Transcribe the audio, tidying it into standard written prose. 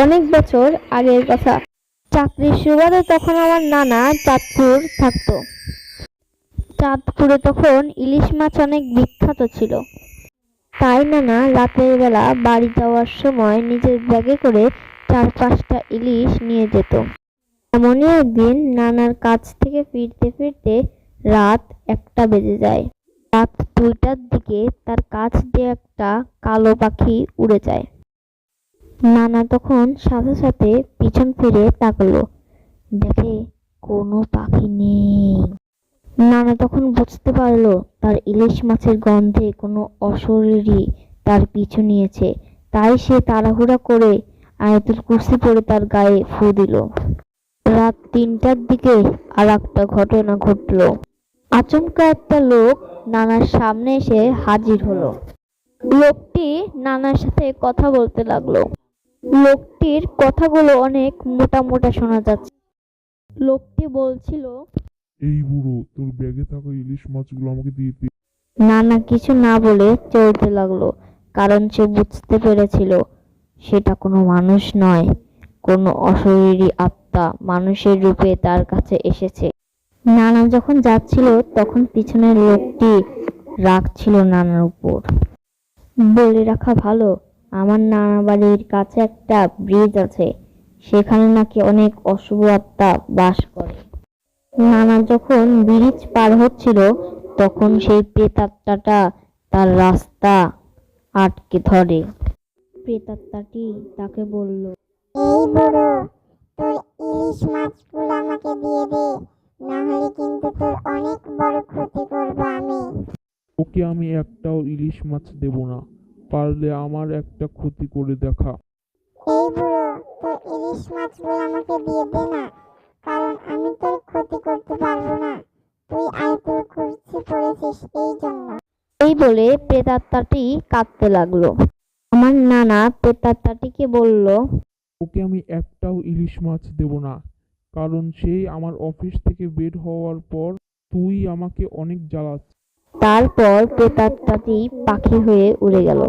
অনেক বছর আগের কথা। চাকরির সুবাদে তখন আমার নানা চাঁদপুর থাকতো। চাঁদপুরে তখন ইলিশ মাছ অনেক বিখ্যাত ছিল। তাই নানা রাতের বেলা বাড়ি যাওয়ার সময় নিজের ব্যাগে করে 4-5টা ইলিশ নিয়ে যেত। এমনই একদিন নানার কাছ থেকে ফিরতে ফিরতে রাত 1টা বেজে যায়। রাত 2টার দিকে তার কাছ দিয়ে একটা কালো পাখি উড়ে যায়। নানা তখন সাথে সাথে পিছন ফিরে তাকালো, দেখে কোনো পাখি নেই। নানা তখন বুঝতে পারলো তার ইলিশ মাছের গন্ধে কোনো অশরীরী তার পিছু নিয়েছে। তাই সে তাড়াহুড়া করে আয়াতুল কুরসি পড়ে তার গায়ে ফু দিল। রাত 3টার দিকে আর একটা ঘটনা ঘটলো। আচমকা একটা লোক নানার সামনে এসে হাজির হলো। লোকটি নানার সাথে কথা বলতে লাগলো। লোকটির কথাগুলো অনেক মোটা মোটা শোনা যাচ্ছে। লোকটি বলছিল, এই বুড়ো, তোর ব্যাগে থাকা ইলিশ মাছগুলো আমাকে দিয়ে দে। নানা কিছু না বলে চলতে লাগলো, কারণ সে বুঝতে পেরেছিল সেটা কোনো মানুষ নয়, কোনো অশরীরী আত্মা মানুষের রূপে তার কাছে এসেছে। নানা যখন যাচ্ছিল তখন পিছনের লোকটি রাগ ছিল নানার উপর। বলে রাখা ভালো, আমার নানা বাড়ির কাছে একটা ব্রিজ আছে, সেখানে নাকি অনেক অশুভ আত্মা বাস করে। নানা যখন ব্রিজ পার হচ্ছিল তখন সেই প্রেতাত্মাটা তার রাস্তা আটকে ধরে। প্রেতাত্মাটি তাকে বলল, এই বুড়ো, তোর ইলিশ মাছগুলো আমাকে দিয়ে দে, না হলে কিন্তু তোর অনেক বড় ক্ষতি করবো আমি। ওকে আমি একটাও ইলিশ মাছ দেব না, পারলে আমার একটা ক্ষতি করে দেখা। এই বুড়ো, তোর ইলিশ মাছগুলো আমাকে দিয়ে দে না, কারণ আমি তোর ক্ষতি করতে পারবো না, তুই আয়াতুল কুরসি পড়েছিস এই জন্য। এই বলে প্রেতাত্মাটি কাঁদতে লাগলো। আমার নানা প্রেতাত্মাটিকে বলল, ওকে আমি একটাও ইলিশ মাছ দেব না, কারণ সেই আমার অফিস থেকে বের হওয়ার পর তুই আমাকে অনেক জ্বালাচ্ছিস। তারপর প্রেতাত্মাটি পাখি হয়ে উড়ে গেল।